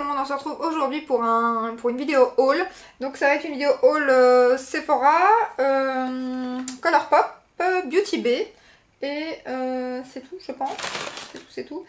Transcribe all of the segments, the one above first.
monde, on se retrouve aujourd'hui pour une vidéo haul. Donc ça va être une vidéo haul Sephora, Colourpop, Beauty Bay et c'est tout je pense. C'est tout.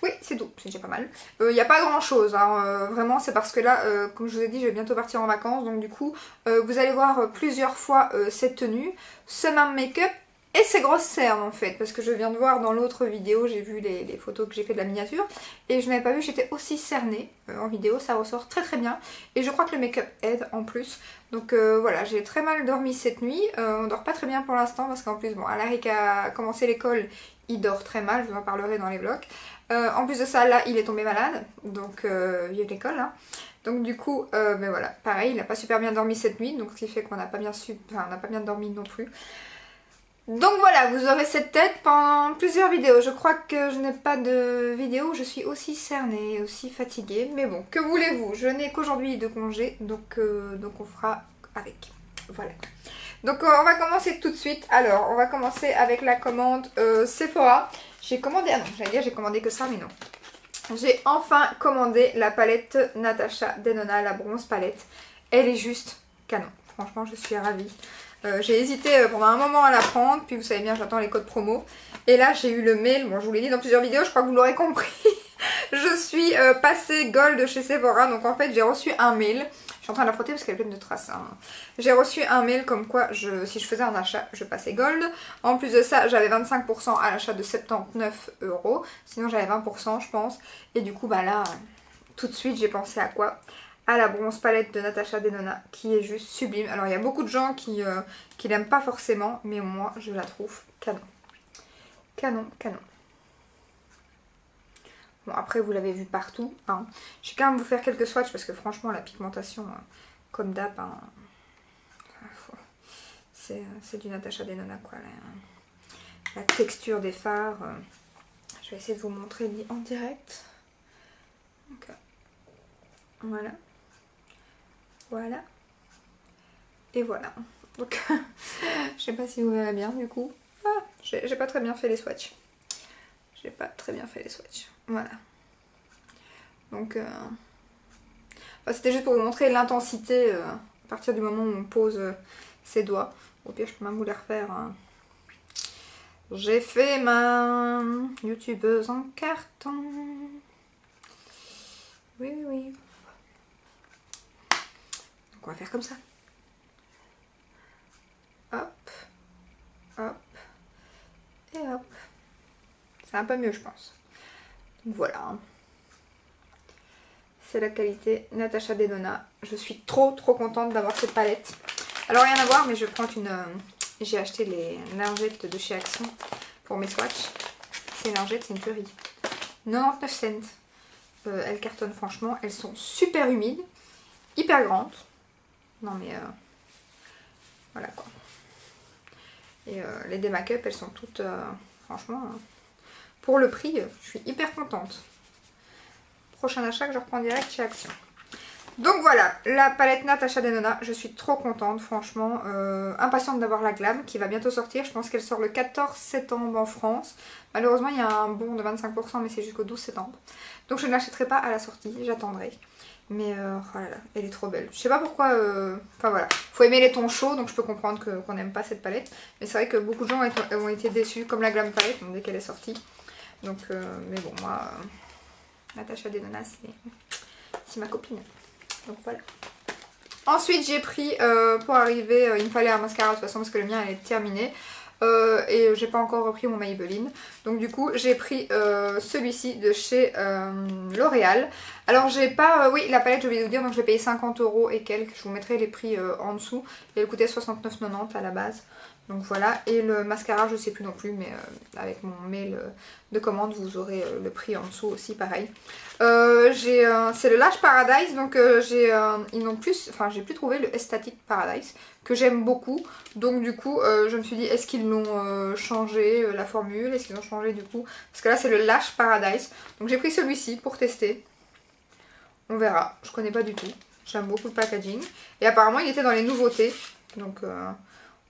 Oui, c'est tout, c'est déjà pas mal. Il n'y a pas grand chose, hein, vraiment, c'est parce que là, comme je vous ai dit, je vais bientôt partir en vacances. Donc du coup, vous allez voir plusieurs fois cette tenue, ce même make-up et ces grosses cernes en fait. Parce que je viens de voir dans l'autre vidéo, j'ai vu les photos que j'ai fait de la miniature. Et je n'avais pas vu que j'étais aussi cernée en vidéo, ça ressort très très bien. Et je crois que le make-up aide en plus. Donc voilà, j'ai très mal dormi cette nuit. On dort pas très bien pour l'instant parce qu'en plus, bon, Alaric a commencé l'école, il dort très mal, je vous en parlerai dans les vlogs. En plus de ça, là, il est tombé malade, donc vive l'école, hein. Donc du coup, ben voilà, pareil, il n'a pas super bien dormi cette nuit, donc ce qui fait qu'on n'a pas bien on n'a pas bien dormi non plus. Donc voilà, vous aurez cette tête pendant plusieurs vidéos. Je crois que je n'ai pas de vidéo où je suis aussi cernée, aussi fatiguée, mais bon, que voulez-vous, je n'ai qu'aujourd'hui de congé, donc on fera avec. Voilà. Donc on va commencer tout de suite. Alors, on va commencer avec la commande Sephora. J'ai commandé, ah non, j'allais dire j'ai commandé que ça, mais non. J'ai enfin commandé la palette Natasha Denona, la bronze palette. Elle est juste canon. Franchement, je suis ravie. J'ai hésité pendant un moment à la prendre, puis vous savez bien, j'attends les codes promo. Et là, j'ai eu le mail, bon, je vous l'ai dit dans plusieurs vidéos, je crois que vous l'aurez compris. Je suis passée gold chez Sephora, donc en fait, j'ai reçu un mail. Je suis en train de la frotter parce qu'elle est pleine de traces, hein. J'ai reçu un mail comme quoi si je faisais un achat, je passais gold. En plus de ça, j'avais 25% à l'achat de 79 €. Sinon, j'avais 20% je pense. Et du coup, bah là, tout de suite, j'ai pensé à quoi? À la bronze palette de Natasha Denona qui est juste sublime. Alors, il y a beaucoup de gens qui l'aiment pas forcément, mais moi, je la trouve canon. Canon, canon. Bon, après, vous l'avez vu partout, hein. Je vais quand même vous faire quelques swatchs parce que franchement, la pigmentation, comme d'hab, hein, c'est du Natasha Denona, quoi. La texture des fards. Je vais essayer de vous montrer en direct. Donc, voilà. Voilà. Et voilà. Donc, je sais pas si vous verrez bien, du coup. Ah, j'ai pas très bien fait les swatchs. J'ai pas très bien fait les swatchs. Voilà. Donc, enfin, c'était juste pour vous montrer l'intensité à partir du moment où on pose ses doigts. Au pire, je peux même vous les refaire, hein. J'ai fait ma youtubeuse en carton. Oui, oui, oui. Donc, on va faire comme ça. Hop. Hop. Et hop. C'est un peu mieux, je pense. Donc, voilà. C'est la qualité Natasha Denona. Je suis trop contente d'avoir cette palette. Alors rien à voir, mais je prends une... j'ai acheté les lingettes de chez Action pour mes swatchs. Ces lingettes, c'est une tuerie. 99 cents. Elles cartonnent franchement. Elles sont super humides. Hyper grandes. Non mais... voilà quoi. Et les démake-up, elles sont toutes... franchement... pour le prix, je suis hyper contente. Prochain achat que je reprends direct chez Action. Donc voilà, la palette Natasha Denona, je suis trop contente, franchement, impatiente d'avoir la Glam qui va bientôt sortir. Je pense qu'elle sort le 14 septembre en France. Malheureusement, il y a un bon de 25%, mais c'est jusqu'au 12 septembre. Donc je ne l'achèterai pas à la sortie, j'attendrai. Mais oh là là, elle est trop belle. Je sais pas pourquoi, enfin voilà, faut aimer les tons chauds, donc je peux comprendre qu'on n'aime pas cette palette. Mais c'est vrai que beaucoup de gens ont été déçus, comme la Glam palette, donc dès qu'elle est sortie. Donc, mais bon, moi, Natasha Denona, c'est ma copine. Donc voilà. Ensuite j'ai pris pour arriver, il me fallait un mascara de toute façon parce que le mien est terminé. Et j'ai pas encore repris mon Maybelline. Donc du coup j'ai pris celui-ci de chez L'Oréal. Alors j'ai pas, oui la palette je vais vous dire, donc je l'ai payé 50 € et quelques. Je vous mettrai les prix en dessous. Et elle coûtait 69,90 à la base. Donc voilà, et le mascara je sais plus non plus, mais avec mon mail de commande vous aurez le prix en dessous aussi pareil. C'est le Lash Paradise, donc ils n'ont plus, enfin j'ai plus trouvé le Aesthetic Paradise que j'aime beaucoup. Donc du coup je me suis dit est-ce qu'ils l'ont changé la formule, est-ce qu'ils ont changé du coup, parce que là c'est le Lash Paradise. Donc j'ai pris celui-ci pour tester, on verra, je connais pas du tout, j'aime beaucoup le packaging. Et apparemment il était dans les nouveautés, donc...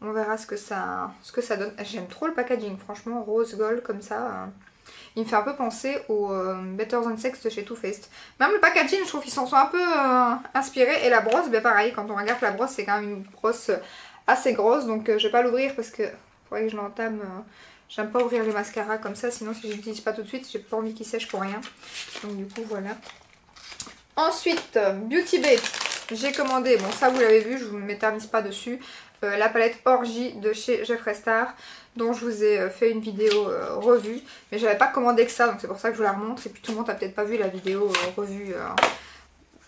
on verra ce que ça donne. J'aime trop le packaging, franchement, rose gold comme ça. Il me fait un peu penser au Better Than Sex de chez Too Faced. Même le packaging, je trouve qu'ils s'en sont un peu inspirés. Et la brosse, ben pareil, quand on regarde la brosse, c'est quand même une brosse assez grosse. Donc je vais pas l'ouvrir parce que faudrait que je l'entame. J'aime pas ouvrir les mascaras comme ça, sinon si je l'utilise pas tout de suite, j'ai pas envie qu'ils sèchent pour rien. Donc du coup voilà. Ensuite, Beauty Bay, j'ai commandé, bon ça vous l'avez vu, je vous m'éternise pas dessus, la palette Orgy de chez Jeffree Star, dont je vous ai fait une vidéo revue, mais j'avais pas commandé que ça, donc c'est pour ça que je vous la remontre, et puis tout le monde a peut-être pas vu la vidéo revue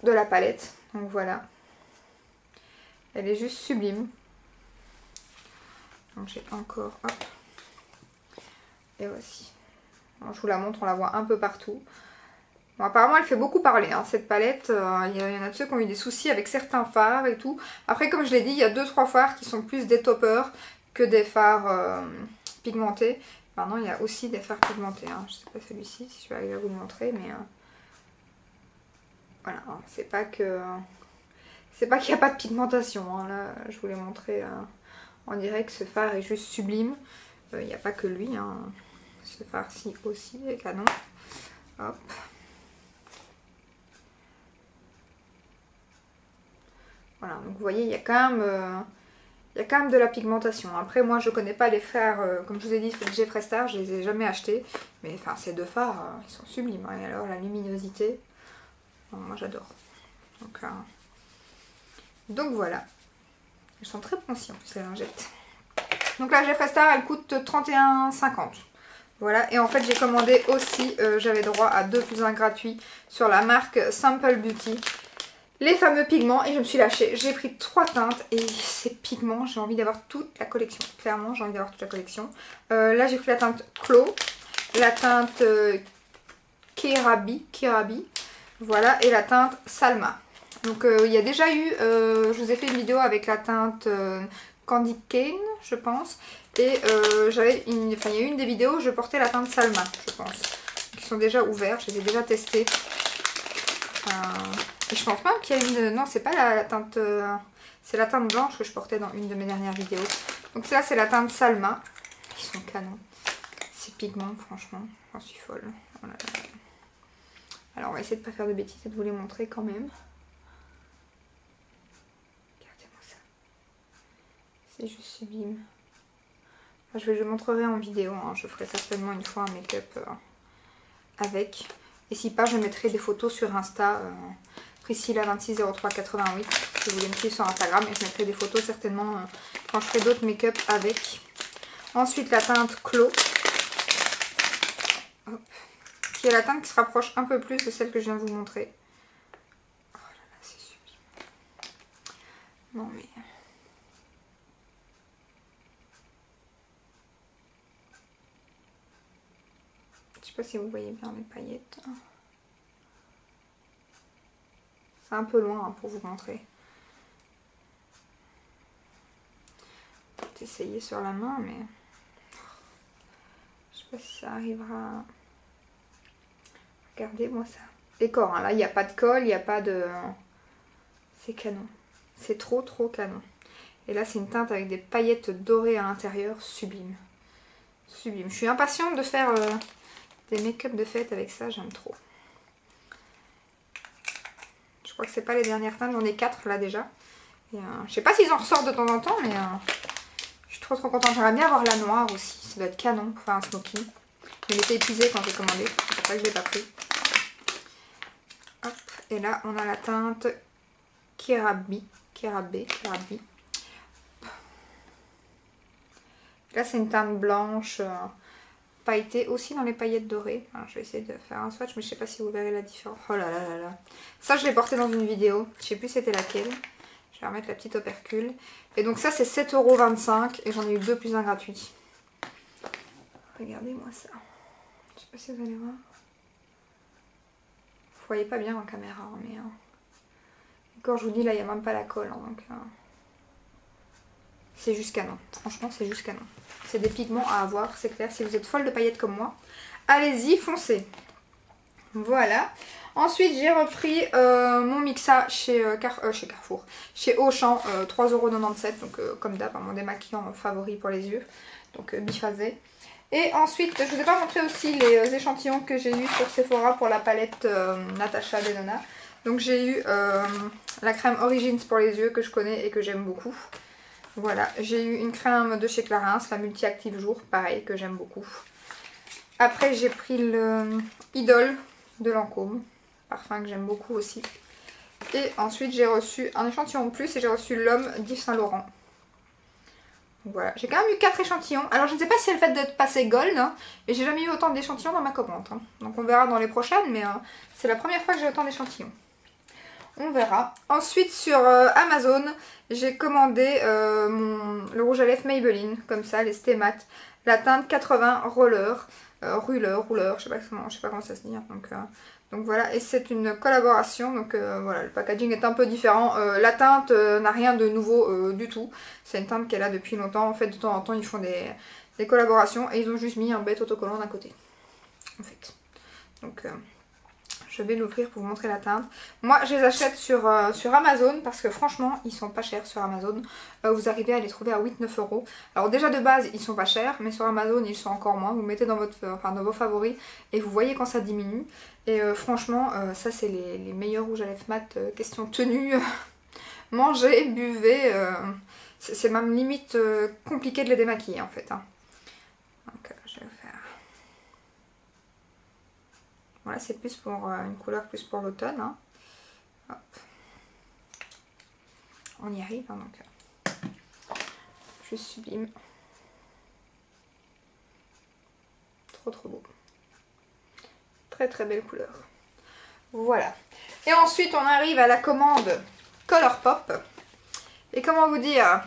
de la palette, donc voilà. Elle est juste sublime. Donc j'ai encore, hop, et voici. Alors, je vous la montre, on la voit un peu partout. Bon, apparemment elle fait beaucoup parler hein, cette palette, il y en a de ceux qui ont eu des soucis avec certains fards et tout. Après comme je l'ai dit, il y a 2-3 fards qui sont plus des toppers que des fards pigmentés. Pardon, il y a aussi des fards pigmentés, hein. Je sais pas celui-ci si je vais arriver à vous le montrer, mais voilà, hein. C'est pas qu'il n'y a pas de pigmentation, hein. Là je vous l'ai montré en direct, ce fard est juste sublime. Il n'y a pas que lui, hein. Ce fard-ci aussi est canon. Hop. Voilà, donc vous voyez, il y a quand même de la pigmentation. Après, moi, je connais pas les fards, comme je vous ai dit, Jeffree Star, je les ai jamais achetés. Mais enfin, ces deux fards, ils sont sublimes. Hein. Et alors, la luminosité, bon, moi j'adore. Donc voilà. Elles sont très poncées en plus, les lingettes. Donc la Jeffree Star, elle coûte 31,50. Voilà, et en fait, j'ai commandé aussi, j'avais droit à 2 + 1 gratuits sur la marque Simple Beauty. Les fameux pigments, et je me suis lâchée. J'ai pris 3 teintes et ces pigments, j'ai envie d'avoir toute la collection. Clairement, j'ai envie d'avoir toute la collection. Là, j'ai pris la teinte Clos, la teinte Kerabi, voilà, et la teinte Salma. Donc, il y a déjà eu, je vous ai fait une vidéo avec la teinte Candy Cane, je pense. Et il y a eu une des vidéos où je portais la teinte Salma, je pense. Qui sont déjà ouverts, je les ai déjà testés. Et je pense même qu'il y a une... Non, c'est pas la teinte... c'est la teinte blanche que je portais dans une de mes dernières vidéos. Donc ça, c'est la teinte Salma. Ils sont canons. Ces pigments, franchement, j'en suis folle. Oh là là. Alors, on va essayer de ne pas faire de bêtises et de vous les montrer quand même. Regardez-moi ça. C'est juste sublime. Enfin, je le montrerai en vidéo. Hein. Je ferai certainement une fois un make-up avec. Et si pas, je mettrai des photos sur Insta. Priscilla260388 si vous voulez me suivre sur Instagram, et je mettrai des photos certainement quand je ferai d'autres make-up avec. Ensuite la teinte Clos, hop, qui est la teinte qui se rapproche un peu plus de celle que je viens de vous montrer. Oh là là, c'est sublime. Non mais... Je sais pas si vous voyez bien mes paillettes. C'est un peu loin hein, pour vous montrer. Je vais essayer sur la main, mais je sais pas si ça arrivera. Regardez-moi ça. Décor, hein. Là il n'y a pas de colle, il n'y a pas de... C'est canon. C'est trop canon. Et là c'est une teinte avec des paillettes dorées à l'intérieur, sublime. Sublime. Je suis impatiente de faire des make-up de fête avec ça, j'aime trop. Je crois que c'est pas les dernières teintes, j'en ai 4 là déjà. Et, je sais pas s'ils en ressortent de temps en temps, mais je suis trop contente. J'aimerais bien avoir la noire aussi, ça doit être canon pour faire un smoky. Il était épuisé quand j'ai commandé, c'est pour ça que je l'ai pas pris. Hop, et là on a la teinte Kerabi. Là c'est une teinte blanche pailletée aussi dans les paillettes dorées. Alors, je vais essayer de faire un swatch, mais je sais pas si vous verrez la différence. Oh là là là là. Ça je l'ai porté dans une vidéo, je sais plus c'était laquelle. Je vais remettre la petite opercule. Et donc ça c'est 7,25 € et j'en ai eu 2 + 1 gratuit. Regardez-moi ça. Je sais pas si vous allez voir. Vous voyez pas bien en caméra, mais... Encore je vous dis, là il n'y a même pas la colle. Hein, donc c'est juste canon. Franchement c'est juste canon. C'est des pigments à avoir, c'est clair. Si vous êtes folle de paillettes comme moi, allez-y, foncez. Voilà. Ensuite j'ai repris mon Mixa chez Carrefour. Chez Auchan, 3,97 €. Donc comme d'hab, mon démaquillant favori pour les yeux. Donc biphasé. Et ensuite, je vous ai pas montré aussi les échantillons que j'ai eu sur Sephora pour la palette Natasha Denona. Donc j'ai eu la crème Origins pour les yeux que je connais et que j'aime beaucoup. Voilà, j'ai eu une crème de chez Clarins, la Multi-Active Jour, pareil, que j'aime beaucoup. Après j'ai pris le Idol de Lancôme, parfum que j'aime beaucoup aussi. Et ensuite j'ai reçu un échantillon de plus et j'ai reçu l'Homme d'Yves Saint Laurent. Voilà, j'ai quand même eu 4 échantillons. Alors je ne sais pas si c'est le fait d'être passé gold, hein, mais j'ai jamais eu autant d'échantillons dans ma commande. Hein. Donc on verra dans les prochaines, mais c'est la première fois que j'ai autant d'échantillons. On verra. Ensuite sur Amazon, j'ai commandé le rouge à lèvres Maybelline, comme ça, les Stay Matte. La teinte 80 roller, rouleur, je sais pas comment ça se dit. Hein, donc voilà, et c'est une collaboration, donc voilà, le packaging est un peu différent. La teinte n'a rien de nouveau du tout. C'est une teinte qu'elle a depuis longtemps. En fait, de temps en temps, ils font des collaborations et ils ont juste mis un bête autocollant d'un côté. En fait. Donc je vais l'ouvrir pour vous montrer la teinte. Moi, je les achète sur Amazon parce que franchement, ils sont pas chers sur Amazon. Vous arrivez à les trouver à 8-9 €. Alors déjà de base, ils sont pas chers, mais sur Amazon, ils sont encore moins. Vous mettez dans vos favoris et vous voyez quand ça diminue. Et franchement, ça c'est les meilleurs rouges à lèvres mat. Question tenue, mangez, buvez. C'est même limite compliqué de les démaquiller en fait. Hein. Donc je vais faire... Voilà, c'est plus pour une couleur plus pour l'automne. Hein. Hop. On y arrive, hein, donc juste sublime. Trop beau. Très très belle couleur. Voilà. Et ensuite on arrive à la commande Colourpop. Et comment vous dire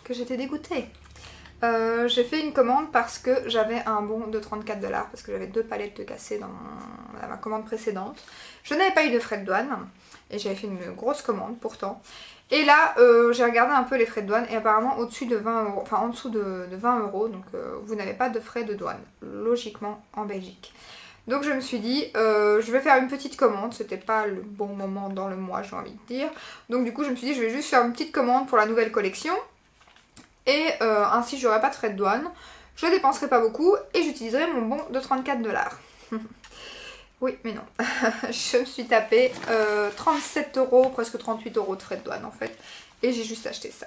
que j'étais dégoûtée. J'ai fait une commande parce que j'avais un bon de 34 $, parce que j'avais 2 palettes de cassées dans ma commande précédente. Je n'avais pas eu de frais de douane et j'avais fait une grosse commande pourtant. Et là j'ai regardé un peu les frais de douane et apparemment au-dessus de 20 €, enfin en dessous de 20 €, donc vous n'avez pas de frais de douane, logiquement en Belgique. Donc je me suis dit, je vais faire une petite commande, c'était pas le bon moment dans le mois j'ai envie de dire. Donc du coup je me suis dit je vais juste faire une petite commande pour la nouvelle collection. Et ainsi j'aurai pas de frais de douane, je dépenserai pas beaucoup et j'utiliserai mon bon de 34 $. Oui mais non, je me suis tapé 37 €, presque 38 € de frais de douane en fait. Et j'ai juste acheté ça.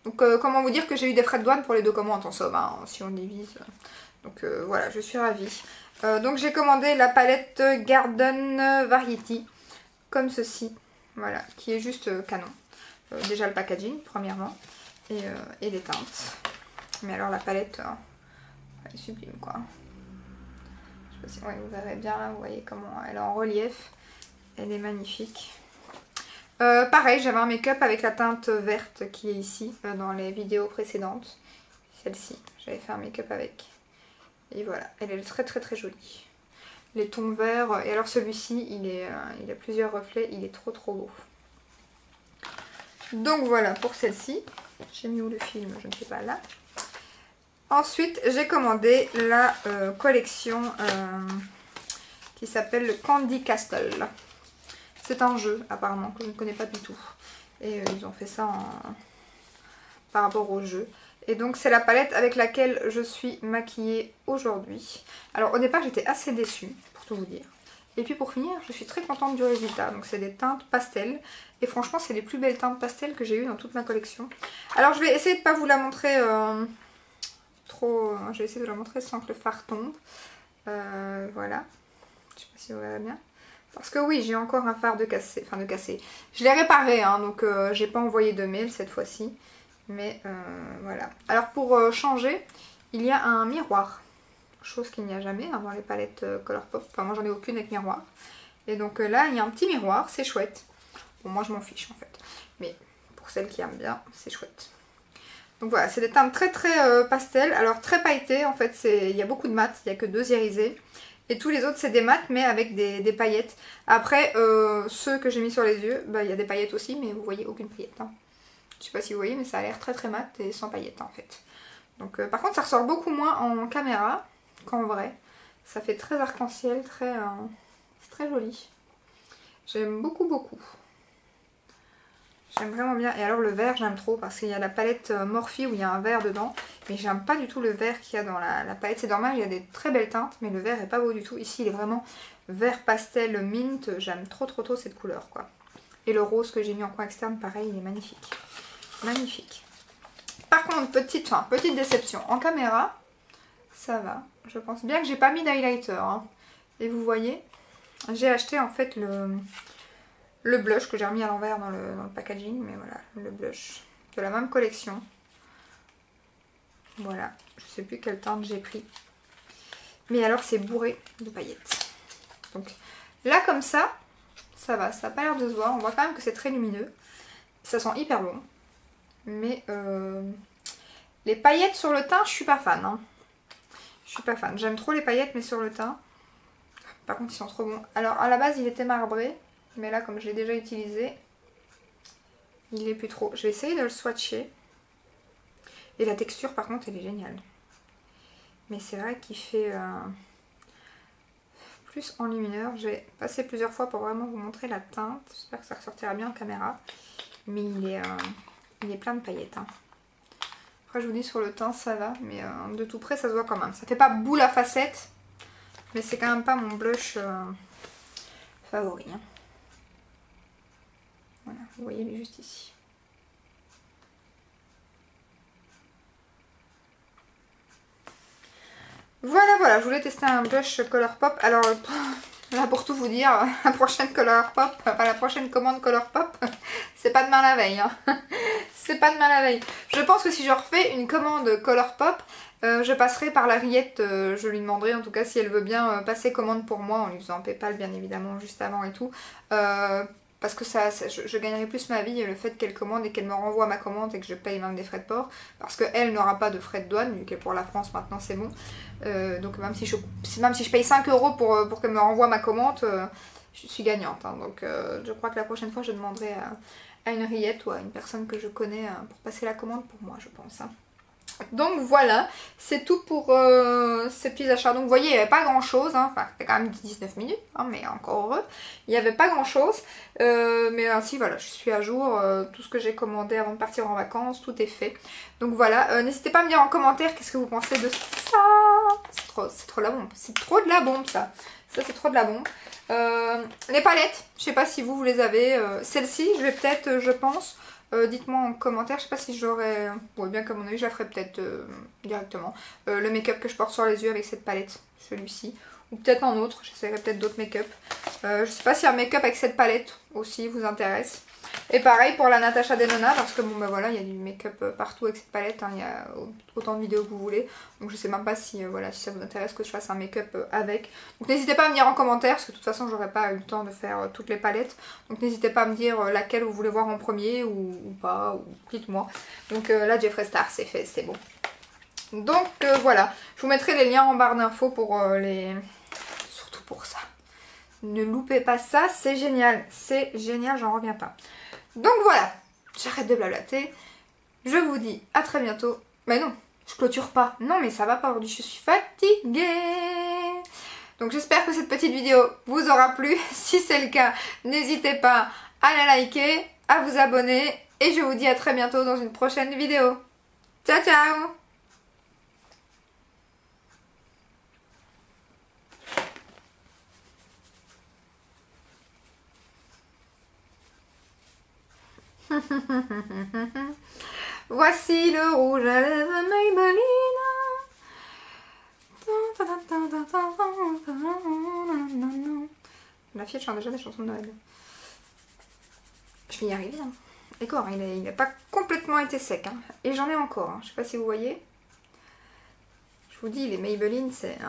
Donc comment vous dire que j'ai eu des frais de douane pour les 2 commandes en somme, hein, si on divise. Donc voilà, je suis ravie. Donc j'ai commandé la palette Garden Variety, comme ceci, voilà, qui est juste canon. Déjà le packaging, premièrement, et les teintes. Mais alors la palette, elle est sublime quoi. Je sais pas si vous verrez bien là, vous voyez comment elle est en relief. Elle est magnifique. Pareil, j'avais un make-up avec la teinte verte qui est ici, dans les vidéos précédentes. Celle-ci, j'avais fait un make-up avec. Et voilà, elle est très jolie. Les tons verts, et alors celui-ci, il a plusieurs reflets, il est trop beau. Donc voilà pour celle-ci. J'ai mis où le film, je ne sais pas, là. Ensuite, j'ai commandé la collection qui s'appelle le Candy Castle. C'est un jeu, apparemment, que je ne connais pas du tout. Et ils ont fait ça par rapport au jeu. Et donc c'est la palette avec laquelle je suis maquillée aujourd'hui. Alors au départ j'étais assez déçue, pour tout vous dire. Et puis pour finir, je suis très contente du résultat. Donc c'est des teintes pastel. Et franchement c'est les plus belles teintes pastel que j'ai eues dans toute ma collection. Alors je vais essayer de ne pas vous la montrer trop... Je vais essayer de la montrer sans que le fard tombe. Voilà. Je sais pas si vous verrez bien. Parce que oui, j'ai encore un fard de cassé. Enfin de cassé. Je l'ai réparé, hein, donc j'ai pas envoyé de mail cette fois-ci. Mais voilà. Alors pour changer, il y a un miroir. Chose qu'il n'y a jamais hein, dans les palettes Colourpop. Enfin moi j'en ai aucune avec miroir. Et donc là il y a un petit miroir, c'est chouette. Bon moi je m'en fiche en fait. Mais pour celles qui aiment bien, c'est chouette. Donc voilà, c'est des teintes très pastel. Alors très pailletées en fait. Il y a beaucoup de mat, il n'y a que 2 irisés. Et tous les autres c'est des mats mais avec des paillettes. Après ceux que j'ai mis sur les yeux, bah, il y a des paillettes aussi mais vous voyez aucune paillette. Hein. Je sais pas si vous voyez mais ça a l'air très mat et sans paillettes en fait. Donc par contre ça ressort beaucoup moins en caméra qu'en vrai. Ça fait très arc-en-ciel, c'est très joli. J'aime beaucoup. J'aime vraiment bien. Et alors le vert, j'aime trop parce qu'il y a la palette Morphe où il y a un vert dedans. Mais j'aime pas du tout le vert qu'il y a dans la palette. C'est dommage, il y a des très belles teintes, mais le vert est pas beau du tout. Ici, il est vraiment vert pastel mint. J'aime trop cette couleur, quoi. Et le rose que j'ai mis en coin externe, pareil, il est magnifique. Magnifique. Par contre, petite déception. En caméra, ça va. Je pense bien que j'ai pas mis d'highlighter. Hein. Et vous voyez, j'ai acheté en fait le blush que j'ai remis à l'envers dans le packaging. Mais voilà, le blush de la même collection. Voilà, je sais plus quelle teinte j'ai pris. Mais alors c'est bourré de paillettes. Donc là comme ça va, ça n'a pas l'air de se voir. On voit quand même que c'est très lumineux. Ça sent hyper bon. Mais les paillettes sur le teint, je suis pas fan. Hein. Je suis pas fan. J'aime trop les paillettes, mais sur le teint. Par contre, ils sont trop bons. Alors à la base, il était marbré. Mais là, comme je l'ai déjà utilisé, il n'est plus trop. Je vais essayer de le swatcher. Et la texture, par contre, elle est géniale. Mais c'est vrai qu'il fait plus enlumineur. J'ai passé plusieurs fois pour vraiment vous montrer la teinte. J'espère que ça ressortira bien en caméra. Mais il est plein de paillettes. Hein. Après, je vous dis, sur le teint, ça va. Mais de tout près, ça se voit quand même. Ça fait pas boule à facettes. Mais c'est quand même pas mon blush favori. Hein. Voilà, vous voyez, il est juste ici. Voilà, je voulais tester un blush Colourpop. Alors, là pour tout vous dire, la prochaine Colourpop, enfin la prochaine commande Colourpop, c'est pas demain la veille. Hein. C'est pas demain la veille. Je pense que si je refais une commande Colourpop, je passerai par la Riette, je lui demanderai en tout cas si elle veut bien passer commande pour moi en lui faisant PayPal bien évidemment juste avant et tout. Parce que je gagnerai plus ma vie le fait qu'elle commande et qu'elle me renvoie ma commande et que je paye même des frais de port. Parce qu'elle n'aura pas de frais de douane, vu qu'elle pour la France maintenant c'est bon. Donc même si je paye 5 € pour qu'elle me renvoie ma commande, je suis gagnante. Hein. Donc je crois que la prochaine fois je demanderai à une Riette ou à une personne que je connais pour passer la commande pour moi, je pense. Hein. Donc voilà, c'est tout pour ces petits achats. Donc vous voyez, il n'y avait pas grand chose, hein. Enfin c'était quand même 19 minutes, hein, mais encore heureux. Il n'y avait pas grand chose, mais ainsi voilà, je suis à jour, tout ce que j'ai commandé avant de partir en vacances, tout est fait. Donc voilà, n'hésitez pas à me dire en commentaire qu'est-ce que vous pensez de ça. C'est trop la bombe, c'est trop de la bombe ça. Ça c'est trop de la bombe. Les palettes, je sais pas si vous les avez, celle-ci je vais peut-être, je pense... dites-moi en commentaire, je sais pas si j'aurais... Bon, bien comme on a vu, je la ferai peut-être directement. Le make-up que je porte sur les yeux avec cette palette, celui-ci. Ou peut-être un autre, j'essaierai peut-être d'autres make-up. Je sais pas si un make-up avec cette palette aussi vous intéresse. Et pareil pour la Natasha Denona, parce que bon bah voilà, il y a du make-up partout avec cette palette, hein, il y a autant de vidéos que vous voulez. Donc je sais même pas si, voilà, si ça vous intéresse que je fasse un make-up avec. Donc n'hésitez pas à me dire en commentaire, parce que de toute façon j'aurais pas eu le temps de faire toutes les palettes. Donc n'hésitez pas à me dire laquelle vous voulez voir en premier ou pas, ou dites-moi. Donc là Jeffree Star c'est fait, c'est bon. Donc voilà, je vous mettrai les liens en barre d'infos pour surtout pour ça. Ne loupez pas ça, c'est génial, j'en reviens pas. Donc voilà, j'arrête de blablater, je vous dis à très bientôt. Mais non, je clôture pas, non mais ça va pas aujourd'hui, je suis fatiguée. Donc j'espère que cette petite vidéo vous aura plu, si c'est le cas, n'hésitez pas à la liker, à vous abonner, et je vous dis à très bientôt dans une prochaine vidéo. Ciao ciao! Voici le rouge à lèvres Maybelline. La fille chante déjà des chansons de Noël. Je vais y arriver. Hein. D'accord, il n'a pas complètement été sec. Hein. Et j'en ai encore. Hein. Je sais pas si vous voyez. Je vous dis, les Maybelline, c'est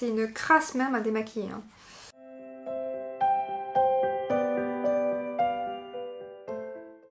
une crasse même à démaquiller. Hein.